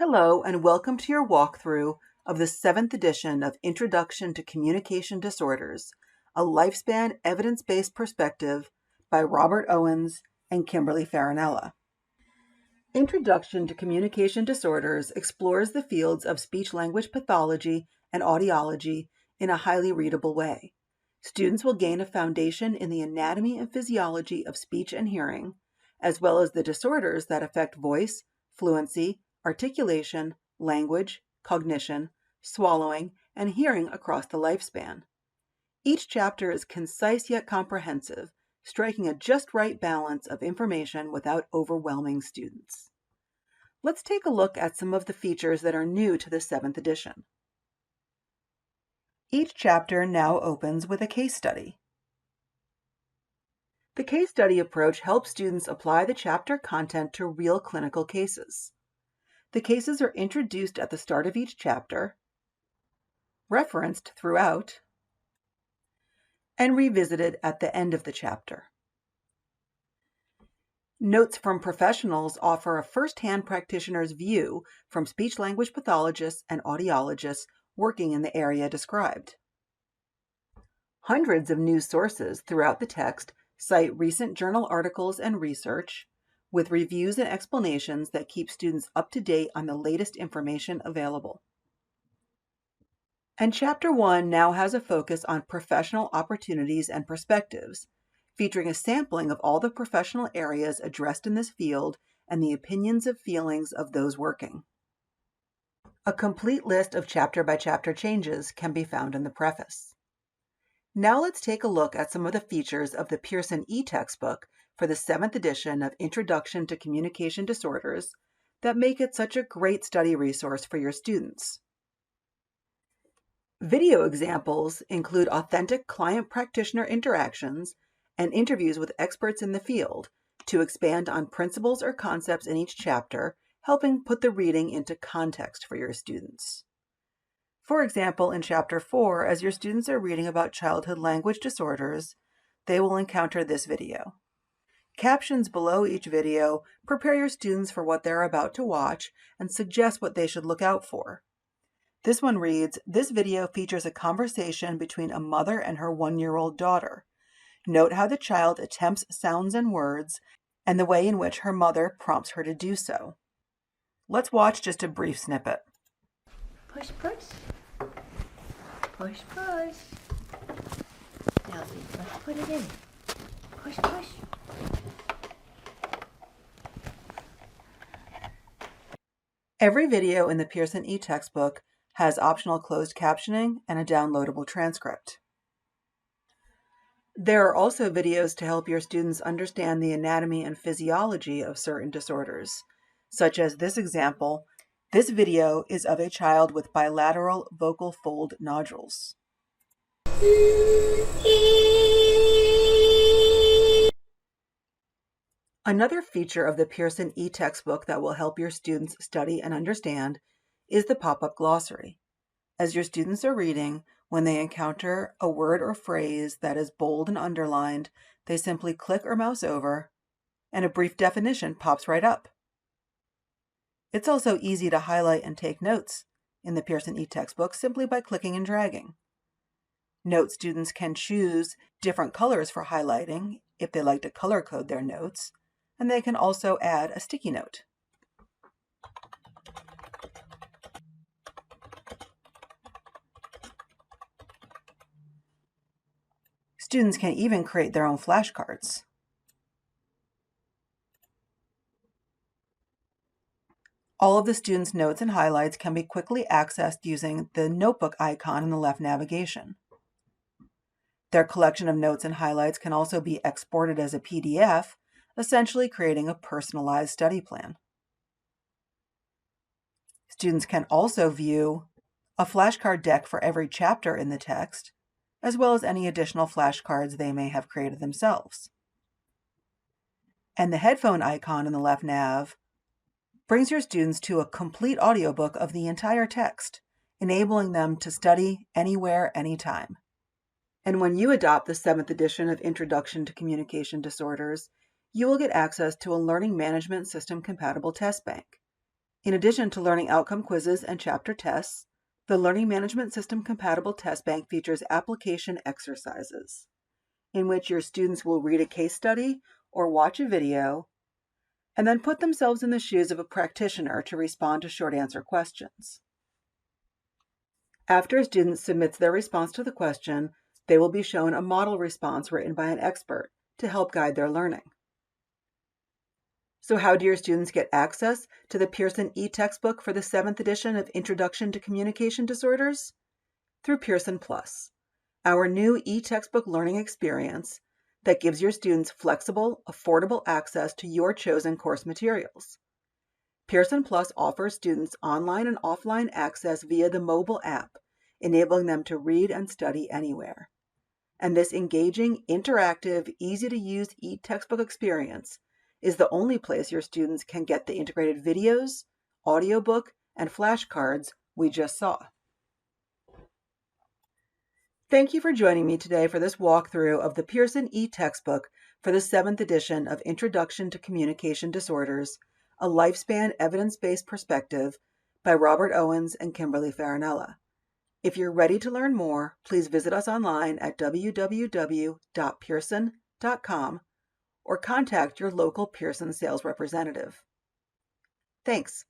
Hello, and welcome to your walkthrough of the 7th edition of Introduction to Communication Disorders, a lifespan evidence-based perspective by Robert Owens and Kimberly Farinella. Introduction to Communication Disorders explores the fields of speech-language pathology and audiology in a highly readable way. Students will gain a foundation in the anatomy and physiology of speech and hearing, as well as the disorders that affect voice, fluency, articulation, language, cognition, swallowing, and hearing across the lifespan. Each chapter is concise yet comprehensive, striking a just right balance of information without overwhelming students. Let's take a look at some of the features that are new to the 7th edition. Each chapter now opens with a case study. The case study approach helps students apply the chapter content to real clinical cases. The cases are introduced at the start of each chapter, referenced throughout, and revisited at the end of the chapter. Notes from professionals offer a first-hand practitioner's view from speech-language pathologists and audiologists working in the area described. Hundreds of news sources throughout the text cite recent journal articles and research, with reviews and explanations that keep students up to date on the latest information available. And Chapter 1 now has a focus on professional opportunities and perspectives, featuring a sampling of all the professional areas addressed in this field and the opinions and feelings of those working. A complete list of chapter-by-chapter changes can be found in the preface. Now let's take a look at some of the features of the Pearson eText book for the 7th edition of Introduction to Communication Disorders that make it such a great study resource for your students. Video examples include authentic client-practitioner interactions and interviews with experts in the field to expand on principles or concepts in each chapter, helping put the reading into context for your students. For example, in Chapter 4, as your students are reading about childhood language disorders, they will encounter this video. Captions below each video prepare your students for what they're about to watch and suggest what they should look out for. This one reads, "This video features a conversation between a mother and her 1-year-old daughter. Note how the child attempts sounds and words and the way in which her mother prompts her to do so." Let's watch just a brief snippet. Push, push. Push, push. Now let's put it in. Push, push. Every video in the Pearson eText book has optional closed captioning and a downloadable transcript. There are also videos to help your students understand the anatomy and physiology of certain disorders, such as this example. This video is of a child with bilateral vocal fold nodules. Another feature of the Pearson eText book that will help your students study and understand is the pop-up glossary. As your students are reading, when they encounter a word or phrase that is bold and underlined, they simply click or mouse over, and a brief definition pops right up. It's also easy to highlight and take notes in the Pearson eText book simply by clicking and dragging. Note students can choose different colors for highlighting if they like to color code their notes, and they can also add a sticky note. Students can even create their own flashcards. All of the students' notes and highlights can be quickly accessed using the notebook icon in the left navigation. Their collection of notes and highlights can also be exported as a PDF, essentially creating a personalized study plan. Students can also view a flashcard deck for every chapter in the text, as well as any additional flashcards they may have created themselves. And the headphone icon in the left nav brings your students to a complete audiobook of the entire text, enabling them to study anywhere, anytime. And when you adopt the 7th edition of Introduction to Communication Disorders, you will get access to a learning management system compatible test bank. In addition to learning outcome quizzes and chapter tests, the Learning Management System compatible test bank features application exercises, in which your students will read a case study or watch a video, and then put themselves in the shoes of a practitioner to respond to short answer questions. After a student submits their response to the question, they will be shown a model response written by an expert to help guide their learning. So how do your students get access to the Pearson eTextbook for the 7th edition of Introduction to Communication Disorders? Through Pearson Plus, our new eTextbook learning experience that gives your students flexible, affordable access to your chosen course materials. Pearson Plus offers students online and offline access via the mobile app, enabling them to read and study anywhere. And this engaging, interactive, easy-to-use eTextbook experience is the only place your students can get the integrated videos, audiobook, and flashcards we just saw. Thank you for joining me today for this walkthrough of the Pearson eTextbook for the 7th edition of Introduction to Communication Disorders, a Lifespan Evidence-Based Perspective by Robert Owens and Kimberly Farinella. If you're ready to learn more, please visit us online at www.pearson.com or contact your local Pearson sales representative. Thanks.